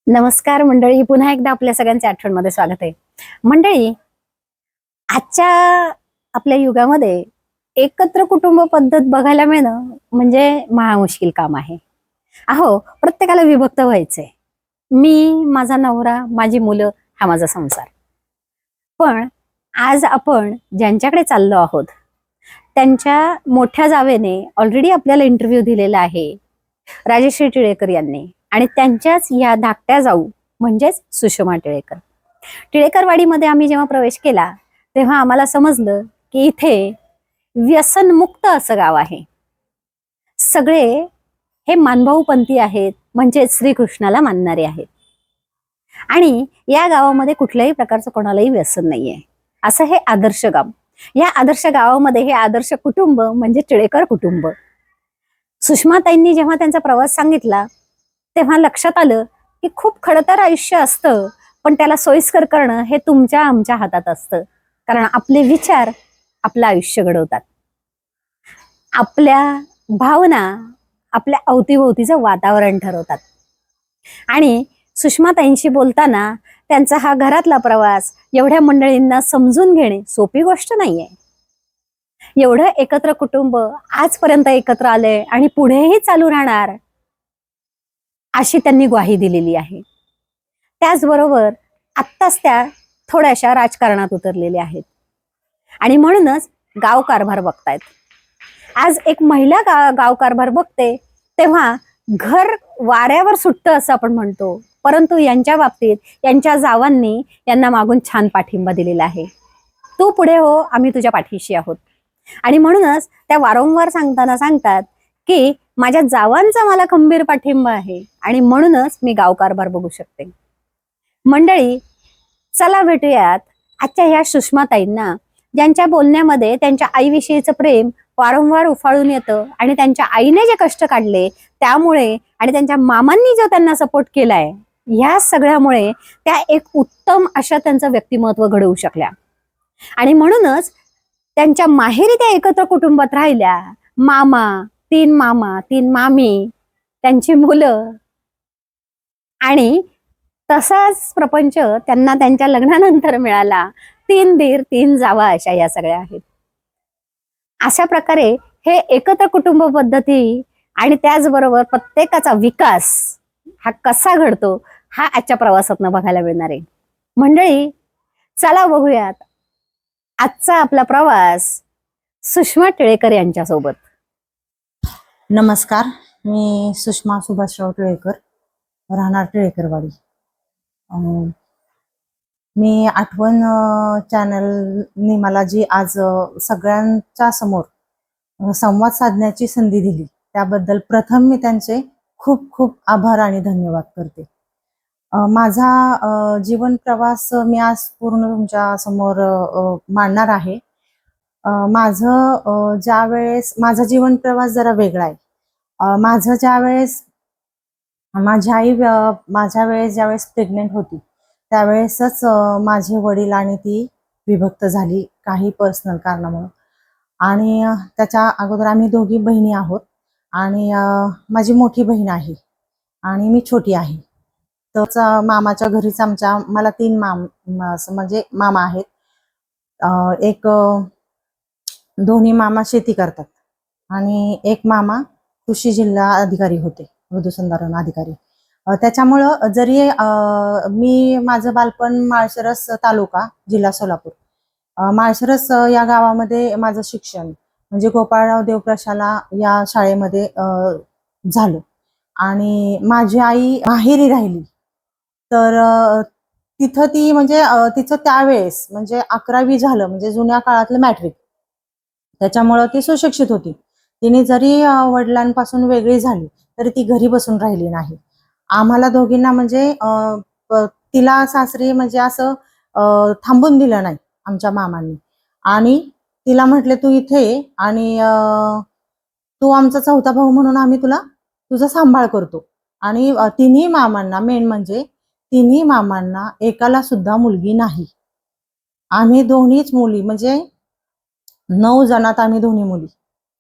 नमस्कार मंडळी, पुन्हा एकदा आपल्या सगळ्यांचे आठवणमध्ये स्वागत आहे. मंडळी, आजच्या आपल्या युगामध्ये एकत्र कुटुंब पद्धत बघायला मिळणं म्हणजे महामुश्किल काम आहे. अहो, प्रत्येकाला विभक्त व्हायचंय. मी, माझा नवरा, माझी मुलं, हा माझा संसार. पण आज आपण ज्यांच्याकडे चाललो आहोत त्यांच्या मोठ्या जावेने ऑलरेडी आपल्याला इंटरव्ह्यू दिलेला आहे, राजश्री टिळेकर यांनी. आणि त्यांच्याच या धाकट्या जाऊ म्हणजेच सुषमा टिळेकर. टिळेकरवाडीमध्ये आम्ही जेव्हा प्रवेश केला तेव्हा आम्हाला समजलं की इथे व्यसनमुक्त असं गाव आहे. सगळे हे मानभाऊपंथी आहेत, म्हणजे श्रीकृष्णाला मानणारे आहेत. आणि या गावामध्ये कुठल्याही प्रकारचं कोणालाही व्यसन नाहीये. असं हे आदर्श गाव. या आदर्श गावामध्ये हे आदर्श कुटुंब म्हणजे टिळेकर कुटुंब. सुषमाताईंनी जेव्हा त्यांचा प्रवास सांगितला तेव्हा लक्षात आलं की खूप खडतर आयुष्य असतं, पण त्याला सोयीस्कर करणं हे तुमच्या आमच्या हातात असतं. कारण आपले विचार आपलं आयुष्य घडवतात. आपल्या भावना आपल्या अवतीभोवतीचं वातावरण ठरवतात. आणि सुषमाताईंशी बोलताना त्यांचा हा घरातला प्रवास एवढ्या मंडळींना समजून घेणे सोपी गोष्ट नाहीये. एवढं एकत्र कुटुंब आजपर्यंत एकत्र आलंय आणि पुढेही चालू राहणार अशी त्यांनी ग्वाही दिलेली आहे. त्याचबरोबर आत्ताच त्या थोड्याशा राजकारणात उतरलेल्या आहेत आणि म्हणूनच गाव कारभार बघतायत. आज एक महिला गाव कारभार बघते तेव्हा घर वाऱ्यावर सुटतं असं आपण म्हणतो, परंतु यांच्या बाबतीत यांच्या जावांनी यांना मागून छान पाठिंबा दिलेला आहे. तू पुढे हो, आम्ही तुझ्या पाठीशी आहोत. आणि म्हणूनच त्या वारंवार सांगतात की माझ्या जावांचा मला खंबीर पाठिंबा आहे आणि म्हणूनच मी गाव कारभार बघू शकते. मंडळी, चला भेटूयात आजच्या ह्या सुषमाताईंना, ज्यांच्या बोलण्यामध्ये त्यांच्या आईविषयीचं प्रेम वारंवार उफाळून येतं आणि त्यांच्या आईने जे कष्ट काढले त्यामुळे आणि त्यांच्या मामांनी जो त्यांना सपोर्ट केलाय, ह्या सगळ्यामुळे त्या एक उत्तम अशा त्यांचं व्यक्तिमत्व घडवू शकल्या. आणि म्हणूनच त्यांच्या माहेरी त्या एकत्र कुटुंबात राहिल्या. मामा, तीन मामी, त्यांची मुलं आणि तसाच प्रपंच त्यांना त्यांच्या लग्नानंतर मिळाला. 3 दीर 3 जावा अशा या सगळ्या आहेत. अशा प्रकारे हे एकत्र कुटुंब पद्धती आणि त्याचबरोबर प्रत्येकाचा विकास हा कसा घडतो हा आजच्या प्रवासातनं बघायला मिळणार आहे. मंडळी, चला बघूयात आजचा आपला प्रवास सुषमा टिळेकर यांच्यासोबत. नमस्कार, मी सुषमा सुभाषराव टिळेकर, राहणार टिळेकरवाडी. मी आठवण चॅनलने मला जी आज सगळ्यांच्या समोर संवाद साधण्याची संधी दिली त्याबद्दल प्रथम मी त्यांचे खूप खूप आभार आणि धन्यवाद करते. माझा जीवन प्रवास मी आज पूर्ण तुमच्या समोर मांडणार आहे. माझा जीवन प्रवास जरा वेगळा आहे. माझं ज्यावेळेस माझ्या वेळेस ज्यावेळेस प्रेग्नेंट होती त्यावेळेसच माझे वडील आणि ती विभक्त झाली काही पर्सनल कारणामुळे. आणि त्याच्या अगोदर आम्ही दोघी बहिणी आहोत आणि माझी मोठी बहीण आहे आणि मी छोटी आहे. तर मामाच्या घरीच मला 3 म्हणजे मामा आहेत. दोन्ही मामा शेती करतात आणि एक मामा कृषी जिल्हा अधिकारी होते, मृदुसंधारण अधिकारी. त्याच्यामुळं जरी मी माझं बालपण माळशिरस तालुका जिल्हा सोलापूर, माळशिरस या गावामध्ये माझं शिक्षण म्हणजे गोपाळराव देवप्रशाला या शाळेमध्ये झालं. आणि माझी आई माहेरी राहिली तर तिथं ती म्हणजे तिचं त्यावेळेस म्हणजे 11वी झालं, म्हणजे जुन्या काळातलं मॅट्रिक. त्याच्यामुळं ती सुशिक्षित होती. तिने जरी वडिलांपासून वेगळी झाली तरी ती घरी बसून राहिली नाही. आम्हाला दोघींना म्हणजे तिला सासरी म्हणजे असं थांबून दिलं नाही आमच्या मामांनी. आणि तिला म्हटले तू इथे ये आणि तू आमचा चौथा भाऊ म्हणून आम्ही तुझा सांभाळ करतो. आणि तिन्ही मामांना, मेन म्हणजे तिन्ही मामांना एकाला सुद्धा मुलगी नाही. आम्ही दोन्हीच मुली, म्हणजे 9 जणात आम्ही दोन्ही मुली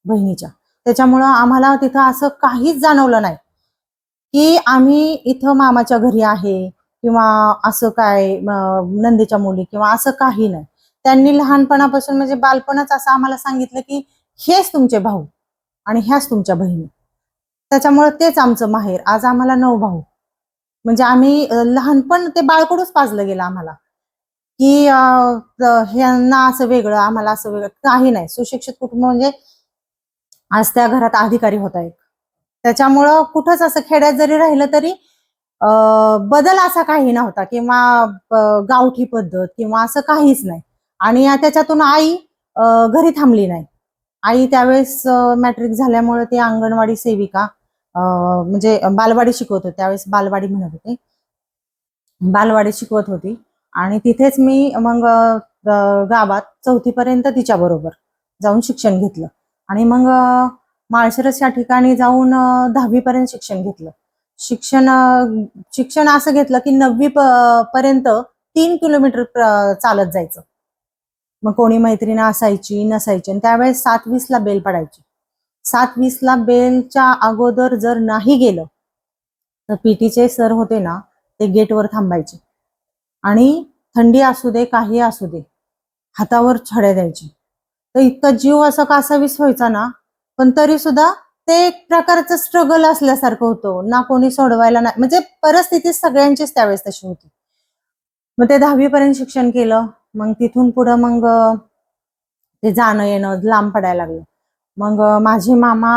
बहिणीच्या. त्याच्यामुळं आम्हाला तिथं असं काहीच जाणवलं नाही. की आम्ही इथं मामाच्या घरी आहे किंवा असं काय नंदेच्या मुली किंवा असं काही नाही. त्यांनी लहानपणापासून म्हणजे बालपणच असं आम्हाला सांगितलं की हेच तुमचे भाऊ आणि ह्याच तुमच्या बहिणी. त्याच्यामुळे तेच आमचं माहेर. आज आम्हाला 9 भाऊ. म्हणजे आम्ही लहानपण ते बाळकडूच पाजलं गेलं आम्हाला की ह्यांना असं वेगळं आम्हाला असं वेगळं काही नाही. सुशिक्षित कुटुंब म्हणजे आज त्या घरात अधिकारी होता एक. त्याच्यामुळं कुठंच असं खेड्यात जरी राहिलं तरी बदल असा काही नव्हता किंवा गावठी पद्धत किंवा असं काहीच नाही. आणि त्याच्यातून आई घरी थांबली नाही. आई त्यावेळेस मॅट्रिक झाल्यामुळे ती अंगणवाडी सेविका म्हणजे बालवाडी शिकवत होती. त्यावेळेस बालवाडी म्हणत होते. बालवाडी शिकवत होती आणि तिथेच मी मग गावात 4थी पर्यंत तिच्या बरोबर जाऊन शिक्षण घेतलं आणि मग माळशिरस या ठिकाणी जाऊन 10वी पर्यंत शिक्षण घेतलं. शिक्षण असं घेतलं की 9वी पर्यंत 3 किलोमीटर चालत जायचं. मग कोणी मैत्रीण असायची नसायची आणि त्यावेळेस 7:20ला बेल पडायची. 7:20ला बेलच्या अगोदर जर नाही गेलं तर पीटीचे सर होते ना ते गेटवर थांबायचे आणि थंडी असू दे काही असू दे हातावर छड्या द्यायची. तर इतका जीव असा कासावीस व्हायचा ना, पण तरी सुद्धा ते एक प्रकारचं स्ट्रगल असल्यासारखं होतं. ना कोणी सोडवायला नाही म्हणजे परिस्थिती सगळ्यांचीच त्यावेळेस तशी होती. मग ते 10वी पर्यंत शिक्षण केलं. मग तिथून पुढं मग ते जाणं येणं लांब पडायला लागलं. मग माझे मामा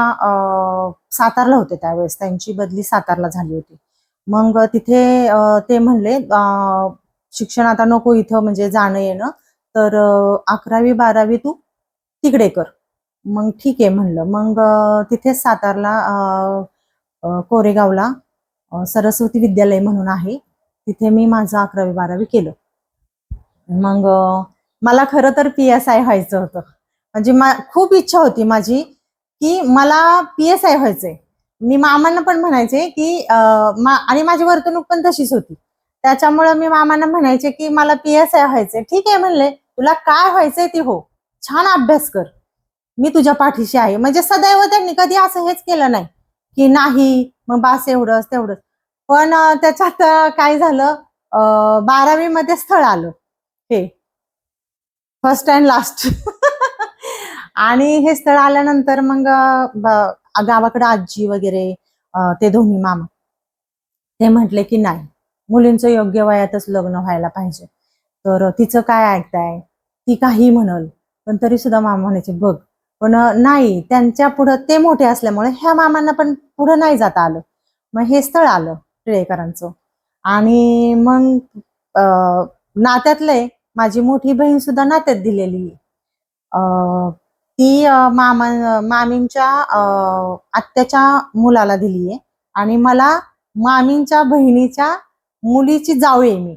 सातारला होते त्यावेळेस. त्यांची बदली सातारला झाली होती. मग तिथे ते म्हणले शिक्षण आता नको इथं म्हणजे जाणं येणं, तर 11वी 12वी तू तिकडे कर. मग ठीक आहे म्हणलं. मग तिथेच सातारला कोरेगावला सरस्वती विद्यालय म्हणून आहे. तिथे मी माझं 11वी 12वी केलं. मग मला खरं तर PSI व्हायचं होतं. म्हणजे खूप इच्छा होती माझी की मला PSI व्हायचंय. मी मामांना पण म्हणायचे की आणि माझी वर्तणूक पण तशीच होती. त्याच्यामुळे मी मामांना म्हणायचे की मला PSI व्हायचंय. ठीक आहे म्हणले, तुला काय व्हायचंय ते हो, छान अभ्यास कर, मी तुझ्या पाठीशी आहे. म्हणजे सदैव त्यांनी कधी असं हेच केलं नाही की नाही मग बास एवढंच तेवढंच. पण त्याच्यात काय झालं 12वी मध्ये स्थळ आलं हे फर्स्ट अँड लास्ट. आणि हे स्थळ आल्यानंतर मग गावाकडे आजी वगैरे ते दोन्ही मामा ते म्हटले की नाही, मुलींचं योग्य वयातच लग्न व्हायला पाहिजे. तर तिचं काय ऐकताय, ती काही म्हणल. पण तरी सुद्धा मामा म्हणायचे बघ. पण नाही, त्यांच्या पुढं ते मोठे असल्यामुळे ह्या मामांना पण पुढं नाही जाता आलं. मग हे स्थळ आलं टिळेकरांचं. आणि मग नात्यातले माझी मोठी बहीण सुद्धा नात्यात दिलेली. ती मामींच्या आत्याच्या मुलाला दिलीये आणि मला मामींच्या बहिणीच्या मुलीची जाऊ आहे मी.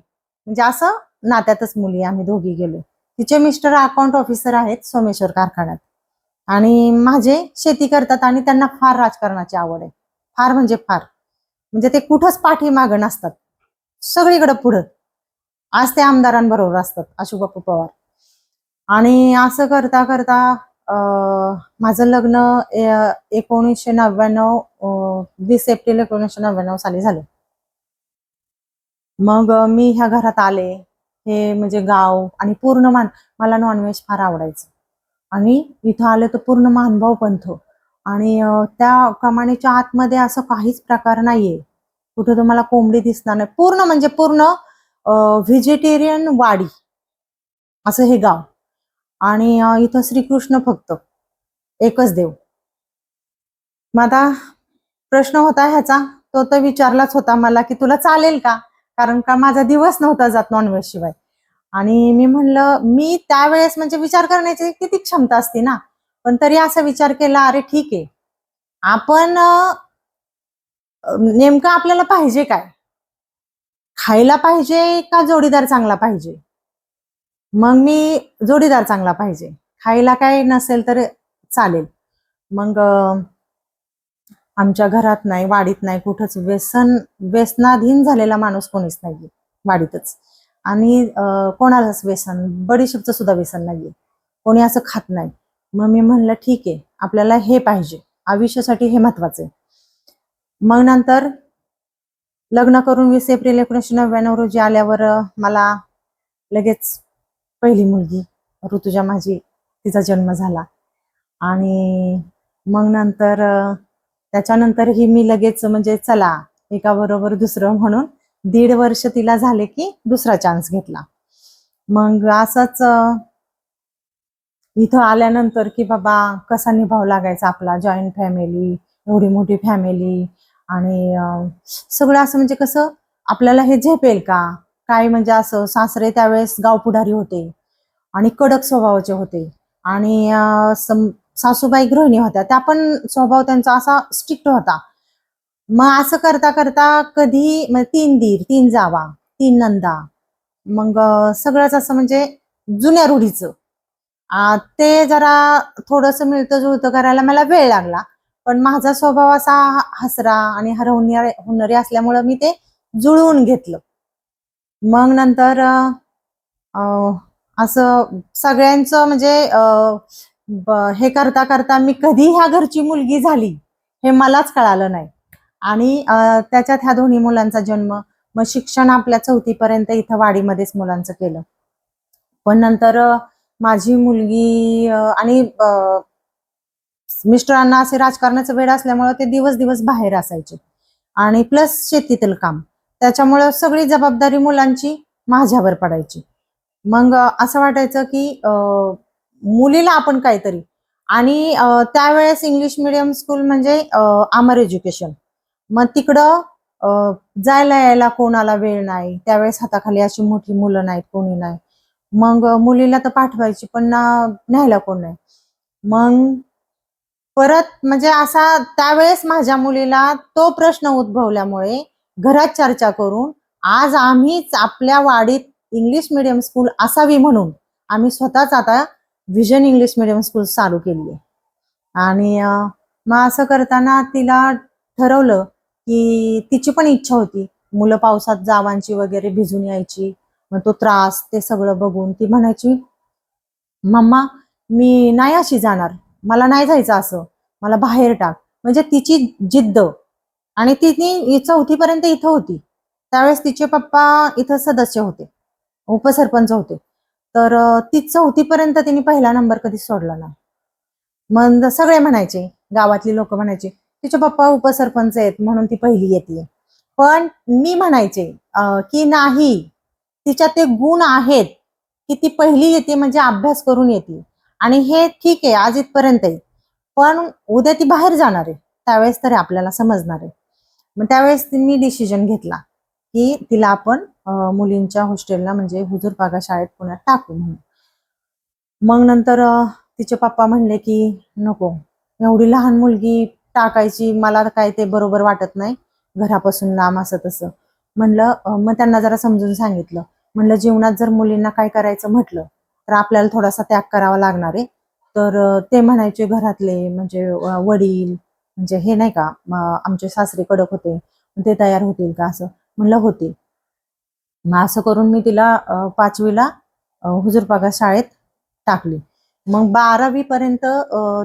म्हणजे असं नात्यातच मुली आम्ही दोघी गेलो. तिचे मिस्टर अकाउंट ऑफिसर आहेत सोमेश्वर कारखान्यात आणि माझे शेती करतात आणि त्यांना फार राजकारणाची आवड आहे. फार म्हणजे फार. म्हणजे ते कुठंच पाठीमागं नसतात, सगळीकडे पुढं. आज ते आमदारांबरोबर असतात, अशोक बापू पवार. आणि असं करता करता माझं लग्न 1999 20 एप्रिल 1999 साली झालं. मग मी ह्या घरात आले. हे म्हणजे गाव आणि पूर्ण मला नॉनव्हेज फार आवडायचं आणि इथं आले तर पूर्ण मानभाव पंथ. आणि त्या कमानीच्या आतमध्ये असं काहीच प्रकार नाहीये. कुठे तुम्हाला कोंबडी दिसणार नाही. पूर्ण म्हणजे पूर्ण व्हेजिटेरियन वाडी असं हे गाव. आणि इथं श्रीकृष्ण फक्त एकच देव. मग आता प्रश्न होता ह्याचा, तो तर विचारलाच होता मला की तुला चालेल का, कारण का माझा दिवस नव्हता जात नॉनव्हेज शिवाय. आणि मी म्हणलं, मी त्यावेळेस म्हणजे विचार करण्याची किती क्षमता असते ना, पण तरी असा विचार केला, अरे ठीक आहे, आपण नेमकं आपल्याला पाहिजे काय, खायला पाहिजे का जोडीदार चांगला पाहिजे. मग मी जोडीदार चांगला पाहिजे, खायला काय नसेल तर चालेल. मग आमच्या घरात नाही, वाडीत नाही, कुठंच व्यसनाधीन झालेला माणूस कोणीच नाहीये वाडीतच. आणि कोणालाच व्यसन, बडीशेपचं सुद्धा व्यसन नाहीये, कोणी असं खात नाही. मग मी म्हणलं ठीक आहे, आपल्याला हे पाहिजे, आयुष्यासाठी हे महत्वाचं आहे. मग नंतर लग्न करून 20 एप्रिल 1999 रोजी आल्यावर मला लगेच पहिली मुलगी ऋतुजा माझी, तिचा जन्म झाला. आणि मग नंतर त्याच्यानंतरही मी लगेच म्हणजे चला एका बरोबर दुसरं म्हणून 1.5 वर्ष तिला झाले की दुसरा चान्स घेतला. मग असंच इथं आल्यानंतर की बाबा कसा निभाव लागायचा आपला, जॉईंट फॅमिली, एवढी मोठी फॅमिली, आणि सगळं असं म्हणजे कसं आपल्याला हे झेपेल का काय, म्हणजे असं सासरे त्यावेळेस गावपुढारी होते आणि कडक स्वभावाचे होते, आणि सासूबाई गृहिणी होत्या, त्या पण स्वभाव त्यांचा असा स्ट्रिक्ट होता. मग असं करता करता कधी 3 दीर, 3 जावा, 3 नंदा, मग सगळंच असं म्हणजे जुन्या रूढीचं. ते जरा थोडंसं मिळतं जुळतं करायला मला वेळ लागला, पण माझा स्वभाव असा हसरा आणि हुन्नरी असल्यामुळं मी ते जुळवून घेतलं. मग नंतर असं सगळ्यांचं म्हणजे हे करता करता मी कधी ह्या घरची मुलगी झाली हे मलाच कळालं नाही. आणि त्याच्यात ह्या दोन्ही मुलांचा जन्म, मग शिक्षण आपल्या 4थी पर्यंत इथं वाडीमध्येच मुलांचं केलं. पण नंतर माझी मुलगी आणि मिस्टरांना असे राजकारणाचं वेळ असल्यामुळे ते दिवस दिवस बाहेर असायचे, आणि प्लस शेतीतील काम, त्याच्यामुळे सगळी जबाबदारी मुलांची माझ्यावर पडायची. मग असं वाटायचं की मुलीला आपण काहीतरी, आणि त्यावेळेस इंग्लिश मिडियम स्कूल म्हणजे अमर एज्युकेशन, मग तिकडं जायला यायला कोणाला वेळ नाही, त्यावेळेस हाताखाली अशी मोठी मुलं नाहीत, कोणी नाही. मग मुलीला तर पाठवायची पण न्यायला कोण नाही. मग परत म्हणजे असा त्यावेळेस माझ्या मुलीला तो प्रश्न उद्भवल्यामुळे घरात चर्चा करून आज आम्हीच आपल्या वाडीत इंग्लिश मिडियम स्कूल असावी म्हणून आम्ही स्वतःच आता विजन इंग्लिश मिडियम स्कूल चालू केली आहे. आणि मग असं करताना तिला ठरवलं की तिची पण इच्छा होती, मुलं पावसात जावांची वगैरे भिजून यायची, मग तो त्रास ते सगळं बघून ती म्हणायची, मम्मा मी नाही अशी जाणार, मला नाही जायचं असं, मला बाहेर टाक. म्हणजे तिची जिद्द. आणि तिने 4थी पर्यंत इथं होती, त्यावेळेस तिचे पप्पा इथं सदस्य होते, उपसरपंच होते, तर ती 4थी पर्यंत तिने पहिला नंबर कधी सोडला नाही. मग सगळे म्हणायचे, गावातली लोक म्हणायचे तिचे पप्पा उपसरपंच आहेत म्हणून ती पहिली येते, पण मी म्हणायचे की नाही, तिच्यात ते गुण आहेत की ती पहिली येते म्हणजे अभ्यास करून येते, आणि हे ठीक आहे आज इथपर्यंत आहे, पण उद्या ती बाहेर जाणार आहे, त्यावेळेस तरी आपल्याला समजणार आहे. मग त्यावेळेस मी डिसिजन घेतला की तिला आपण मुलींच्या हॉस्टेलला म्हणजे हुजूर पागा शाळेत पुण्यात टाकू म्हणून. मग नंतर तिचे पप्पा म्हणले की नको, एवढी लहान मुलगी टाकायची, मला काय ते बरोबर वाटत नाही, घरापासून लांब असं तसं. म्हणलं मग त्यांना जरा समजून सांगितलं, म्हणलं जीवनात जर मुलींना काय करायचं म्हटलं तर आपल्याला थोडासा त्याग करावा लागणार आहे. तर ते म्हणायचे घरातले म्हणजे वडील, म्हणजे हे नाही का आमचे सासरे कडक होते, ते तयार होतील का असं. म्हणलं होते. मग असं करून मी तिला 5वीला हुजूर पागा शाळेत टाकली. मग 12वी पर्यंत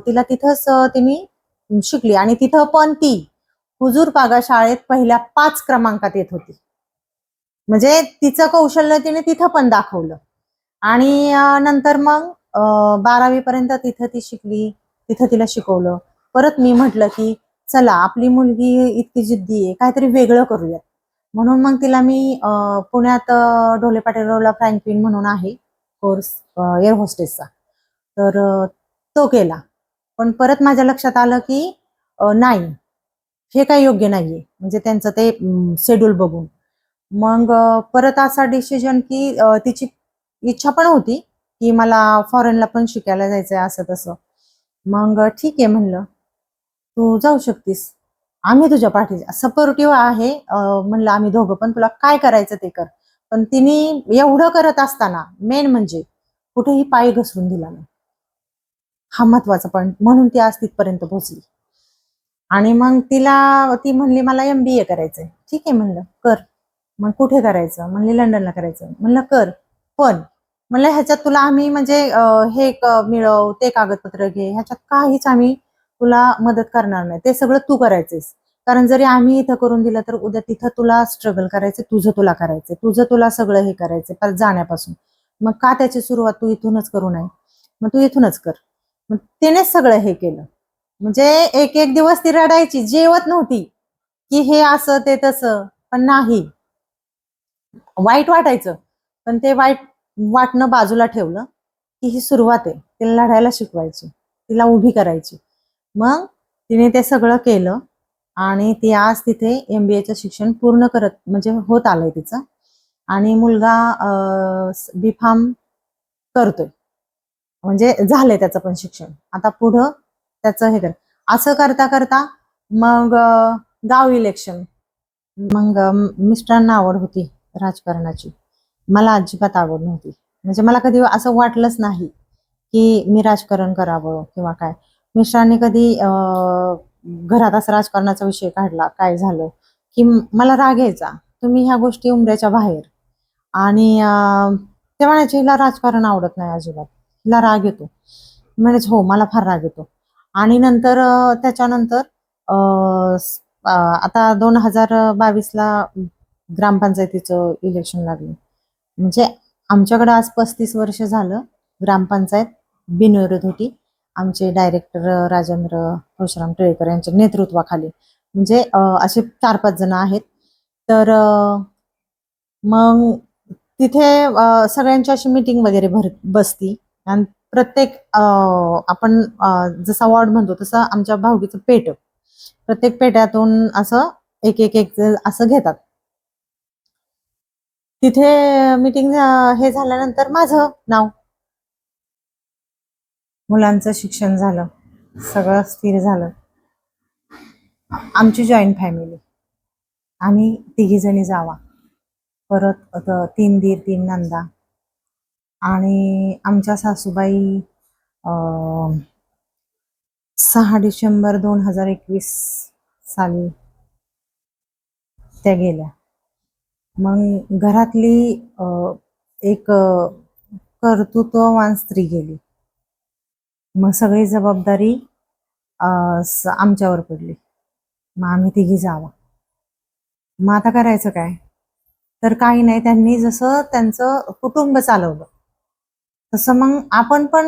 तिला तिथंच तिने शिकली, आणि तिथं पण ती हुजूर पागा शाळेत पहिल्या 5 क्रमांकात येत होती. म्हणजे तिचं कौशल्य तिने तिथं पण दाखवलं. आणि नंतर मग 12वी पर्यंत तिथं ती शिकली, तिथं तिला शिकवलं. परत मी म्हटलं की चला आपली मुलगी इतकी जिद्दी आहे, काहीतरी वेगळं करूयात, म्हणून मग तिला मी पुण्यात ढोले पाटील फ्रँकलिन म्हणून आहे कोर्स एअर होस्टेसचा, तर तो केला. पण परत माझ्या लक्षात आलं की नाही, हे काही योग्य नाहीये, म्हणजे त्यांचं ते शेड्यूल बघून. मग परत असा डिसिजन की तिची इच्छा पण होती की मला फॉरेनला पण शिकायला जायचंय असं तसं. मग ठीक आहे म्हणलं, तू जाऊ शकतीस, आम्ही तुझ्या पाठीशी सपोर्टिव्ह आहे. म्हणलं आम्ही दोघं पण, तुला काय करायचं ते कर. पण तिने एवढं करत असताना मेन म्हणजे कुठेही पाय घसरून दिला नाही, हा महत्वाचा पॉईंट, म्हणून ती आज तिथपर्यंत पोहोचली. आणि मग ती म्हणली मला MBA करायचंय. ठीक आहे म्हणलं कर. मग कुठे करायचं म्हणली, लंडनला करायचं. म्हणलं कर, पण म्हणलं ह्याच्यात तुला आम्ही म्हणजे हे मिळव, ते कागदपत्र घे, ह्याच्यात काहीच आम्ही तुला मदत करणार नाही, ते सगळं तू करायचंयस. कारण जरी आम्ही इथं करून दिलं तर उद्या तिथं तुला स्ट्रगल करायचं, तुझं तुला करायचं, तुझं तुला सगळं हे करायचं परत जाण्यापासून. मग का त्याची सुरुवात तू इथूनच करू नये? मग तू इथूनच कर. मग तिनेच सगळं हे केलं. म्हणजे एक एक दिवस ती रडायची, जेवत नव्हती की हे असं ते तसं, पण नाही, वाईट वाटायचं, पण ते वाईट वाटणं बाजूला ठेवलं की ही सुरुवात आहे, तिला लढायला शिकवायची, तिला उभी करायची. मग तिने ते सगळं केलं आणि ती आज तिथे MBA शिक्षण पूर्ण करत म्हणजे होत आलंय तिचं. आणि मुलगा B.Pharm करतोय, म्हणजे झालंय त्याचं पण शिक्षण. आता पुढं त्याचं हे कर. असं करता करता मग गाव इलेक्शन. मग मिस्टरांना आवड होती राजकारणाची, मला अजिबात आवड नव्हती. म्हणजे मला कधी असं वाटलंच नाही की मी राजकारण करावं किंवा काय. मिस्टरांनी कधी घरात असं राजकारणाचा विषय काढला, काय झालं की मला राग यायचा, तुम्ही ह्या गोष्टी उमऱ्याच्या बाहेर. आणि ते म्हणायचे हिला राजकारण आवडत नाही अजिबात, हिला राग येतो. म्हणायचे हो, मला फार राग येतो. आणि नंतर त्याच्यानंतर आता 2022ला ग्रामपंचायतीचं इलेक्शन लागलं. म्हणजे आमच्याकडे आज 35 वर्ष झालं ग्रामपंचायत बिनविरोध होती. आमचे डायरेक्टर राजेंद्र परशुराम टिळेकर यांच्या नेतृत्वाखाली. म्हणजे असे 4-5 जण आहेत. तर मग तिथे सगळ्यांची अशी मीटिंग वगैरे बसती आणि प्रत्येक आपण जसा वॉर्ड म्हणतो तसं आमच्या भावकीचं पेट, प्रत्येक पेट्यातून असं एक एक एक असं घेतात. तिथे मीटिंग हे झाल्यानंतर माझं नाव, मुलांचं शिक्षण झालं, सगळं स्थिर झालं. आमची जॉईंट फॅमिली, आम्ही 3 जणी जावा, परत 3 दीर 3 नंदा. आणि आमच्या सासूबाई 6 डिसेंबर 2021 साली त्या गेल्या. मग घरातली एक कर्तृत्ववान स्त्री गेली. मग सगळी जबाबदारी आमच्यावर पडली. मग आम्ही 3 जावा. मग आता करायचं काय? तर काही नाही, त्यांनी जसं त्यांचं कुटुंब चालवलं तसं मग आपण पण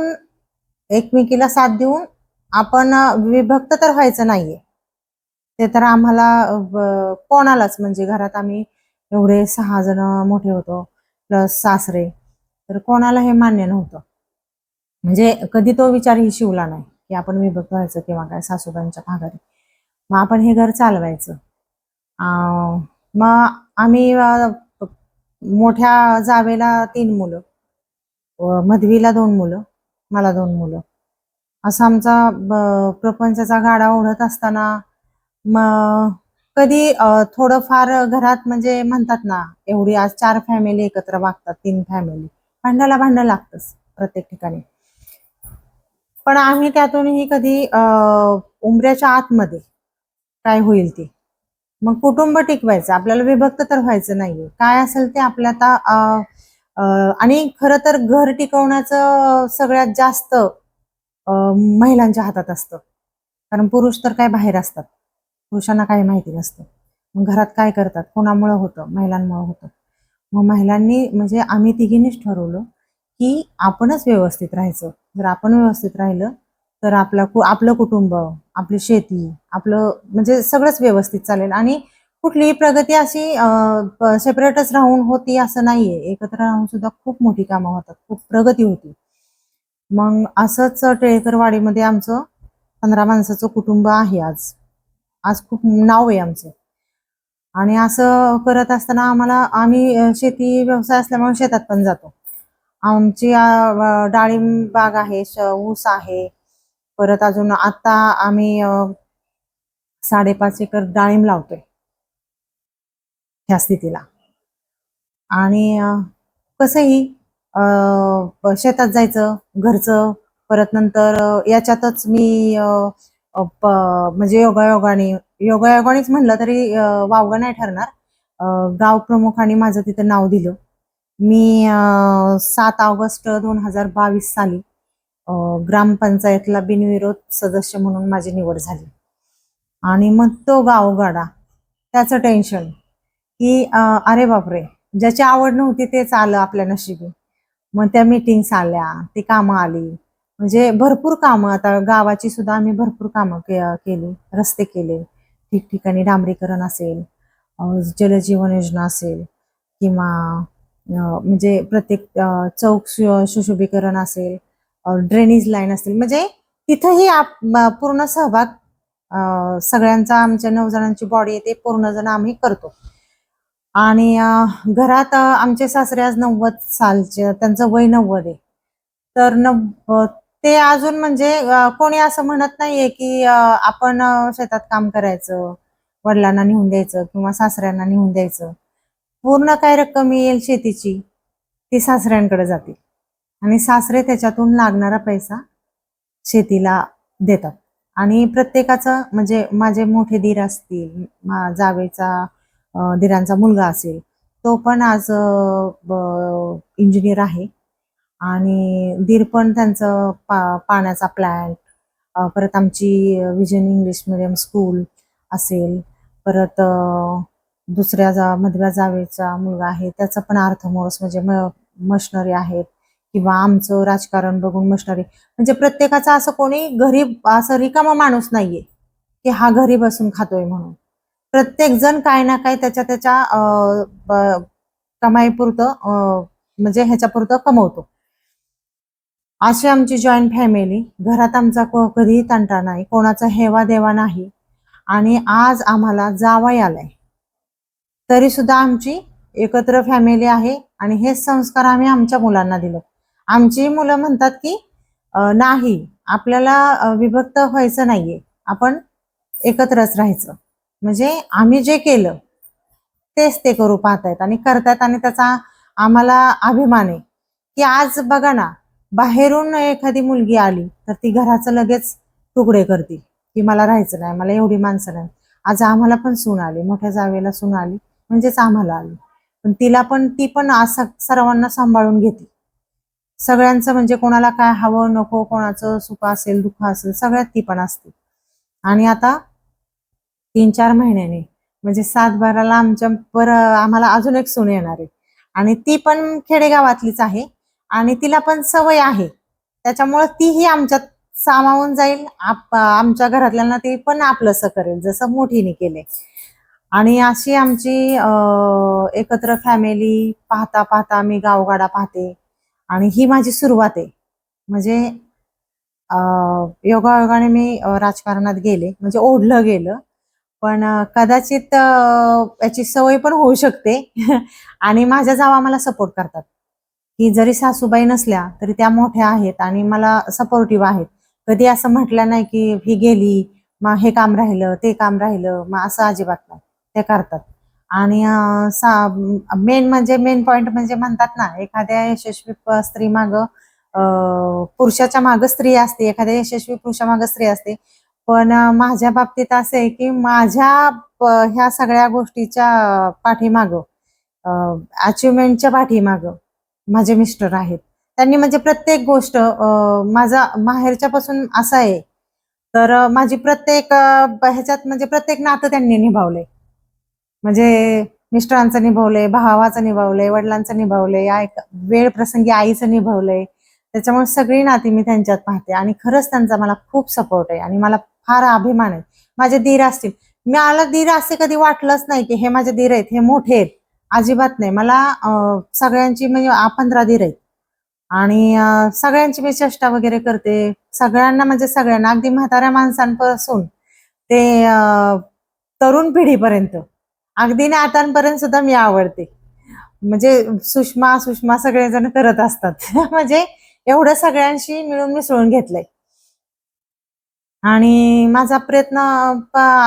एकमेकीला साथ देऊन आपण विभक्त तर व्हायचं नाहीये. ते तर आम्हाला कोणालाच, म्हणजे घरात आम्ही एवढे 6 जण मोठे होतो प्लस सासरे, तर कोणाला हे मान्य नव्हतं. म्हणजे कधी तो विचारही शिवला नाही की आपण विभक्त व्हायचं किंवा काय सासूबाईंच्या माघारी. मग आपण हे घर चालवायचं. मग आम्ही मोठ्या जावेला 3 मुलं, मधवीला 2 मुलं, मला 2 मुलं. असा आमचा प्रपंचाचा गाडा ओढत असताना मग कधी थोडंफार घरात, म्हणजे म्हणतात ना, एवढी आज 4 फॅमिली एकत्र वागतात, 3 फॅमिली, भांडायला भांडण लागतंच प्रत्येक ठिकाणी. पण आम्ही त्यातूनही कधी उंबऱ्याच्या आतमध्ये काय होईल ते, मग कुटुंब टिकवायचं, आपल्याला विभक्त तर व्हायचं नाहीये. काय असेल ते आपल्या आता आणि खरं तर घर टिकवण्याचं सगळ्यात जास्त महिलांच्या हातात असतं. कारण पुरुष तर काय बाहेर असतात, पुरुषांना काही माहिती नसतं. मग घरात काय करतात, कोणामुळं होतं, महिलांमुळं होतं. मग महिलांनी, म्हणजे आम्ही 3घींनीच ठरवलं की आपणच व्यवस्थित राहायचं. जर आपण व्यवस्थित राहिलं तर आपलं कुटुंब, आपली शेती, आपलं म्हणजे सगळंच व्यवस्थित चालेल. आणि कुठलीही प्रगती अशी सेपरेटच राहून होती असं नाहीये, एकत्र राहून सुद्धा खूप मोठी कामं होतात, खूप प्रगती होती. मग असंच टिळकरवाडीमध्ये आमचं 15 माणसाचं कुटुंब आहे आज. आज खूप नाव आहे आमचं. आणि असं करत असताना आम्ही शेती व्यवसाय असल्यामुळे शेतात पण जातो. आमची डाळिंब बाग आहे, ऊस आहे. परत अजून आता आम्ही 5.5 एकर डाळिंब लावतोय ह्या स्थितीला. आणि कसंही शेतात जायचं, घरचं, परत नंतर याच्यातच मी म्हणजे योगायोगानेच म्हणलं तरी वावगं नाही ठरणार. गाव प्रमुखांनी माझं तिथं नाव दिलं. मी 7 ऑगस्ट 2022 साली ग्रामपंचायतला बिनविरोध सदस्य म्हणून माझी निवड झाली. आणि मग तो गावगाडा, त्याचं टेन्शन की अरे बापरे, ज्याची आवड नव्हती तेच आलं आपल्या नशिबी. मग त्या मीटिंग्स आल्या, ती कामं आली, म्हणजे भरपूर कामं. आता गावाची सुद्धा आम्ही भरपूर कामं केली, रस्ते केले, ठिकठिकाणी डांबरीकरण असेल, जलजीवन योजना असेल, किंवा म्हणजे प्रत्येक चौक सुशोभीकरण असेल, ड्रेनेज लाईन असेल, म्हणजे तिथंही पूर्ण सहभाग सगळ्यांचा, आमच्या 9 जणांची बॉडी येते, पूर्ण जण आम्ही करतो. आणि घरात आमचे सासरे आज 90 सालचे, त्यांचं वय 90 आहे. तर ते अजून म्हणजे कोणी असं म्हणत नाहीये की आपण शेतात काम करायचं, वडिलांना नेऊन द्यायचं किंवा सासऱ्यांना नेऊन द्यायचं. पूर्ण काय रक्कम येईल शेतीची ती सासऱ्यांकडे जाते आणि सासरे त्याच्यातून लागणारा पैसा शेतीला देतात. आणि प्रत्येकाचं म्हणजे माझे मोठे दीर असतील, जावेचा दिरांचा मुलगा असेल, तो पण आज इंजिनियर आहे. आणि दीर पण त्यांचं पाण्याचा प्लॅन्ट, परत आमची विजन इंग्लिश मिडियम स्कूल असेल, परत दुसऱ्या मधल्या जावेचा मुलगा आहे, त्याचं पण अर्थमोर्स म्हणजे मशनरी आहेत, किंवा आमचं राजकारण बघून मशनरी. म्हणजे प्रत्येकाचा असं कोणी घरी असं रिकामा माणूस नाहीये की हा घरी बसून खातोय म्हणून. प्रत्येक जण काय ना काय त्याच्या त्याच्या कमाईपुरतं म्हणजे ह्याच्यापुरतं कमवतो. अशी आमची जॉईंट फॅमिली. घरात आमचा कधीही तंटा नाही, कोणाचा हेवा देवा नाही. आणि आज आम्हाला जावई आलाय, तरी सुद्धा आमची एकत्र फॅमिली आहे. आणि हे संस्कार आम्ही आमच्या मुलांना दिले. आमची मुलं म्हणतात की नाही, आपल्याला विभक्त व्हायचं नाहीये, आपण एकत्रच राहायचं. म्हणजे आम्ही जे केलं तेच ते करू पाहतायत आणि करतायत. आणि त्याचा आम्हाला अभिमान आहे की आज बघा ना, बाहेरून एखादी मुलगी आली तर ती घराचं लगेच तुकडे करते की मला राहायचं नाही, मला एवढी माणसं नाही. आज आम्हाला पण सून आली, मोठ्या जावेला सून आली, म्हणजेच आम्हाला आली. पण ती पण असं सर्वांना सांभाळून घेते. सगळ्यांचं म्हणजे कोणाला काय हवं नको, कोणाचं सुख असेल दुःख असेल, सगळ्यात ती पण असते. आणि आता 3-4 महिन्याने म्हणजे 7-12ला आम्हाला अजून एक सून येणार आहे. आणि ती पण खेडेगावातलीच आहे आणि तिला पण सवय आहे, त्याच्यामुळे तीही आमच्यात सामावून जाईल. आमच्या घरातल्यांना ती पण आपलंसं करेल जसं मोठीने केले. आणि अशी आमची एकत्र फॅमिली पाहता पाहता मी गावगाडा पाहते. आणि ही माझी सुरुवात आहे. म्हणजे योगायोगाने मी राजकारणात गेले, म्हणजे ओढलं गेलं. पण कदाचित याची सवय पण होऊ शकते. आणि माझ्या जावा मला सपोर्ट करतात की जरी सासूबाई नसल्या तरी त्या मोठ्या आहेत आणि मला सपोर्टिव्ह आहेत. कधी असं म्हटलं नाही की ही गेली मग हे काम राहिलं ते काम राहिलं, मग असं अजिबात नाही, ते करतात. आणि मेन पॉइंट म्हणजे म्हणतात ना, एखाद्या यशस्वी स्त्री माग पुरुषाच्या माग स्त्री असते, एखाद्या यशस्वी पुरुषामाग स्त्री असते. पण माझ्या बाबतीत असं आहे की माझ्या ह्या सगळ्या गोष्टीच्या पाठीमाग, अचिव्हमेंटच्या पाठीमाग माझे मिस्टर आहेत. त्यांनी म्हणजे प्रत्येक गोष्ट माझा माहेरच्या पासून असं आहे, तर माझी प्रत्येक ह्याच्यात म्हणजे प्रत्येक नातं त्यांनी निभावलंय. म्हणजे मिस्टरांचं निभावलंय, भावाचं निभावलंय, वडिलांचं निभावलंय, वेळ प्रसंगी आईचं निभावलंय. त्याच्यामुळे सगळी नाती मी त्यांच्यात पाहते आणि खरंच त्यांचा मला खूप सपोर्ट आहे आणि मला फार अभिमान आहे. माझे दीर असतील, मला दीर असे कधी वाटलंच नाही की हे माझे दीर आहेत, हे मोठे आहेत, अजिबात नाही. मला सगळ्यांची म्हणजे 15 दीर आहेत आणि सगळ्यांची मी चेष्टा वगैरे करते. सगळ्यांना म्हणजे सगळ्यांना, अगदी म्हाताऱ्या माणसांपासून ते तरुण पिढीपर्यंत, अगदी नातांपर्यंत सुद्धा मी आवडते. म्हणजे सुषमा सगळेजण करत असतात. म्हणजे एवढं सगळ्यांशी मिळून मिसळून घेतलंय. आणि माझा प्रयत्न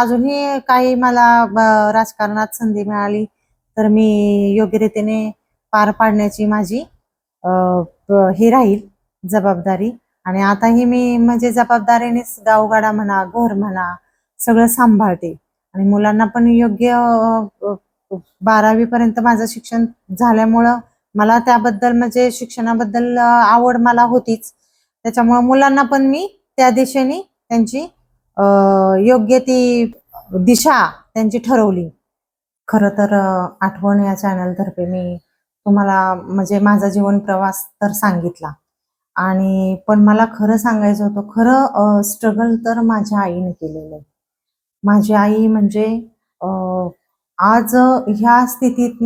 अजूनही काही मला राजकारणात संधी मिळाली तर मी योग्य रीतीने पार पाडण्याची माझी हे राहील जबाबदारी. आणि आताही मी म्हणजे जबाबदारीने गावगाडा म्हणा, घर म्हणा, सगळं सांभाळते. आणि मुलांना पण योग्य 12वी पर्यंत माझं शिक्षण झाल्यामुळं मला त्याबद्दल म्हणजे शिक्षणाबद्दल आवड मला होतीच. त्याच्यामुळं मुलांना पण मी त्या दिशेने त्यांची योग्य ती दिशा त्यांची ठरवली. खरं तर आठवण या चॅनलतर्फे मी तुम्हाला म्हणजे माझा जीवन प्रवास तर सांगितला आणि पण मला खरं सांगायचं होतं, खरं स्ट्रगल तर माझ्या आईने केलेलं आहे. माझी आई म्हणजे अ, आज ह्या स्थितीत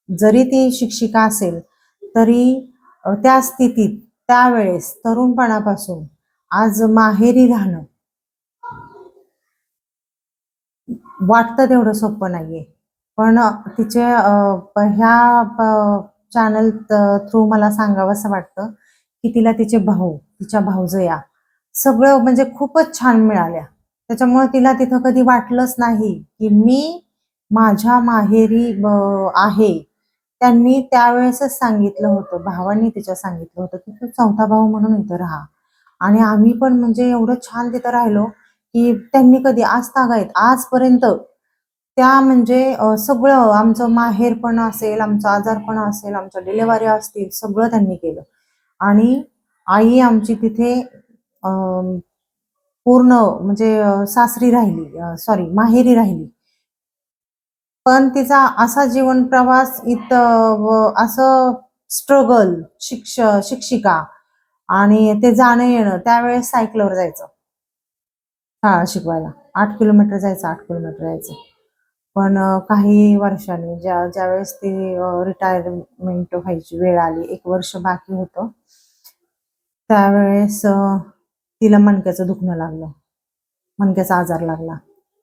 जरी ती शिक्षिका असेल, तरी त्या स्थितीत त्यावेळेस तरुणपणापासून आज माहेरी राहणं वाटतं तेवढं सोपं नाहीये. पण तिचे ह्या चॅनल थ्रू मला सांगावंसं वाटतं, की तिला तिचे भाऊ, तिच्या भावजया सगळं म्हणजे खूपच छान मिळाल्या. त्याच्यामुळे तिला तिथं कधी वाटलंच नाही, की मी माझ्या माहेरी आहे. त्यांनी त्यावेळेसच सांगितलं होतं, भावांनी तिच्या सांगितलं होतं, की "तू 4था भाऊ म्हणून इथं राहा." आणि आम्ही पण म्हणजे एवढं छान तिथं राहिलो, की त्यांनी कधी आजतागायत आजपर्यंत त्या म्हणजे सगळं आमचं माहेरपण असेल, आमचं आजारपण असेल, आमच्या डिलिव्हरी असतील, सगळं त्यांनी केलं. आणि आई आमची तिथे पूर्ण म्हणजे सासरी राहिली, सॉरी माहेरी राहिली. पण तिचा असा जीवन प्रवास इथं असं स्ट्रगल शिक्षिका आणि ते जाणं-येणं त्यावेळेस सायकलवर जायचं. शाळा शिकवायला. 8 किलोमीटर जायचं, 8 किलोमीटर यायचं. पण काही वर्षांनी ज्यावेळेस ती रिटायरमेंट व्हायची वेळ आली, 1 वर्ष बाकी होतं. त्यावेळेस तिला मणक्याचं दुखणं लागलं. मणक्याचा आजार लागला.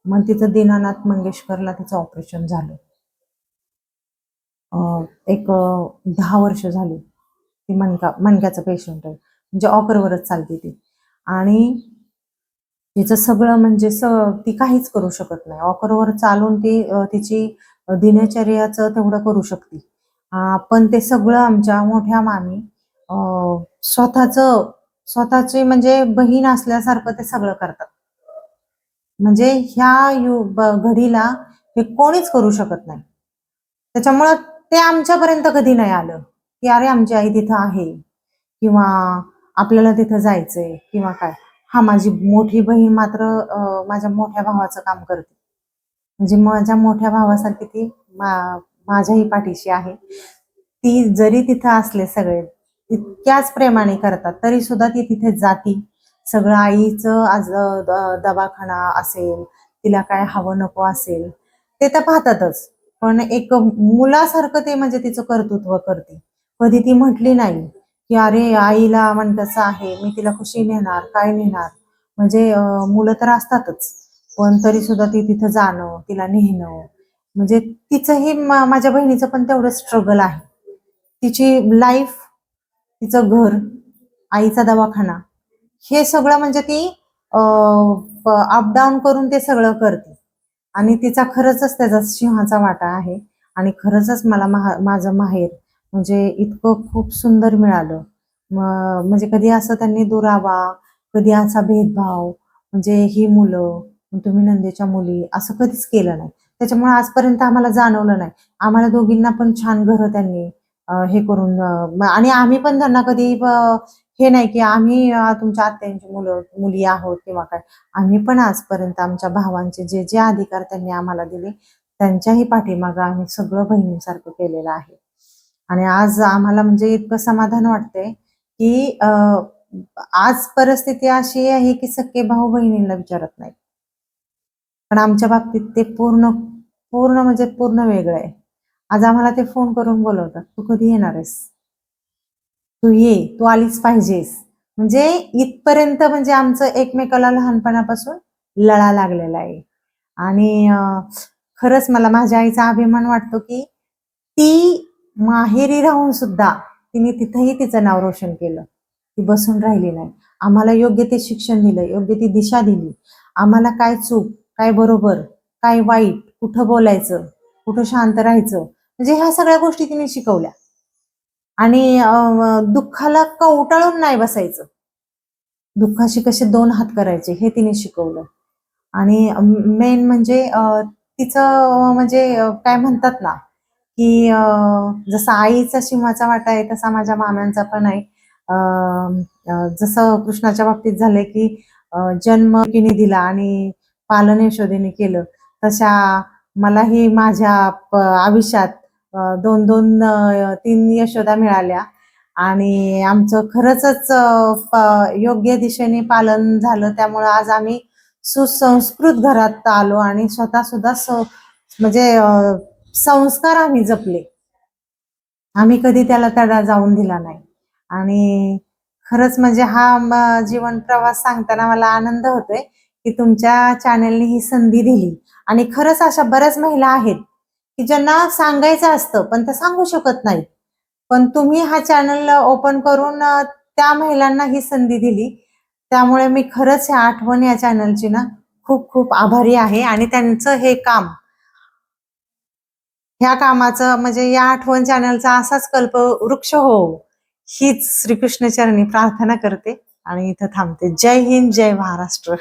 मग तिथं दीनानाथ मंगेशकरला तिचं ऑपरेशन झालं. एक 10 वर्ष झाली. ती मणक्याचं पेशंट आहे. म्हणजे ऑपरवरच चालते ती. आणि तिचं सगळं म्हणजे ती काहीच करू शकत नाही. वॉकरवर चालून ती तिची दिनचर्याचं तेवढं करू शकते. पण ते सगळं आमच्या मोठ्या मामी अ, स्वतःची म्हणजे बहीण असल्यासारखं ते सगळं करतात. म्हणजे ह्या घडीला हे कोणीच करू शकत नाही. त्याच्यामुळं ते आमच्यापर्यंत कधी नाही आलं, की अरे आमची आई तिथं आहे किंवा आपल्याला तिथं जायचंय किंवा काय. हां, माझी मोठी बहीण मात्र माझ्या मोठ्या भावाचं काम करते. म्हणजे माझ्या मोठ्या भावासारखी ती माझ्याही पाठीशी आहे. ती जरी तिथं असले सगळे, तितक्याच प्रेमाने करतात, तरी सुद्धा ती तिथे जाती. सगळं आईचं आज दवाखाना असेल, तिला काय हवं नको असेल, ते तर पाहतातच. पण एक मुलासारखं ते म्हणजे तिचं कर्तृत्व करते. कधी ती म्हटली नाही, की "अरे आईला मणक्याचं आहे, मी तिला कशी नेणार, काय नेणार?" म्हणजे मुलं तर असतातच. पण तरी सुद्धा ती तिथं जाणं, तिला नेणं, म्हणजे तिचंही माझ्या बहिणीचं पण तेवढं स्ट्रगल आहे. तिची लाईफ, तिचं घर, आईचा दवाखाना, हे सगळं म्हणजे ती अपडाऊन करून ते सगळं करते. आणि तिचा खरंचच त्याचा सिंहाचा वाटा आहे. आणि खरंचच मला माझं माहेर म्हणजे इतकं खूप सुंदर मिळालं. म्हणजे कधी असं त्यांनी दुरावा, कधी असा भेदभाव, म्हणजे ही मुलं, मग तुम्ही नंदेच्या मुली, असं कधीच केलं नाही. त्याच्यामुळे आजपर्यंत आम्हाला जाणवलं नाही. आम्हाला दोघींना पण छान घरं त्यांनी हे करून आणि आम्ही पण त्यांना कधी हे नाही की आम्ही तुमच्या आत्यांची मुली आहोत किंवा काय. आम्ही पण आजपर्यंत आमच्या भावांचे जे जे अधिकार त्यांनी आम्हाला दिले, त्यांच्याही पाठीमागं आम्ही सगळं बहिणींसारखं केलेलं आहे. आणि आज आम्हाला म्हणजे इतकं समाधान वाटतंय, की आज परिस्थिती अशी आहे की सख्खे भाऊ बहिणींना विचारत नाहीत. पण आमच्या बाबतीत ते पूर्ण पूर्ण म्हणजे पूर्ण वेगळं आहे. आज आम्हाला ते फोन करून बोलवतात, "तू कधी येणार आहेस? तू ये, तू आलीच पाहिजेस." म्हणजे इथपर्यंत म्हणजे आमचं एकमेकाला लहानपणापासून लळा लागलेला आहे. आणि खरंच मला माझ्या आईचा अभिमान वाटतो, की ती माहेरी राहून सुद्धा तिने तिथंही तिचं नाव रोशन केलं. ती बसून राहिली नाही. आम्हाला योग्य ते शिक्षण दिलं, योग्य ती दिशा दिली. आम्हाला काय चूक, काय बरोबर, काय वाईट, कुठं बोलायचं, कुठं शांत राहायचं, म्हणजे ह्या सगळ्या गोष्टी तिने शिकवल्या. आणि दुःखाला कवटाळून नाही बसायचं. दुःखाशी कसे 2 हात करायचे हे तिने शिकवलं. आणि मेन म्हणजे तिचं म्हणजे काय म्हणतात ना, की जसा आईचा सिंहाचा वाटा आहे, तसा माझ्या माम्यांचा पण आहे. अ, जसं कृष्णाच्या बाबतीत झालंय, की जन्म तिने दिला आणि पालन यशोदेने केलं, तशा मलाही माझ्या आयुष्यात 2-2 3 यशोदा मिळाल्या आणि आमचं खरंच योग्य दिशेने पालन झालं. त्यामुळे आज आम्ही सुसंस्कृत घरात आलो आणि स्वतः सुद्धा म्हणजे संस्कार आम्ही जपले. आम्ही कधी त्याला तडा जाऊन दिला नाही. आणि खरंच म्हणजे हा जीवन प्रवास सांगताना मला आनंद होतोय की तुमच्या चॅनलने ही संधी दिली. आणि खरंच अशा बऱ्याच महिला आहेत की ज्यांना सांगायचं असतं पण त्या सांगू शकत नाहीत, पण तुम्ही हा चॅनल ओपन करून त्या महिलांना ही संधी दिली. त्यामुळे मी खरंच ह्या आठवण या चॅनलची ना खूप खूप आभारी आहे. आणि त्यांचं हे काम, ह्या कामाचं म्हणजे या आठवण चॅनलचा असाच कल्पवृक्ष हो, हीच श्रीकृष्ण चरणी प्रार्थना करते आणि इथं थांबते. जय हिंद, जय महाराष्ट्र.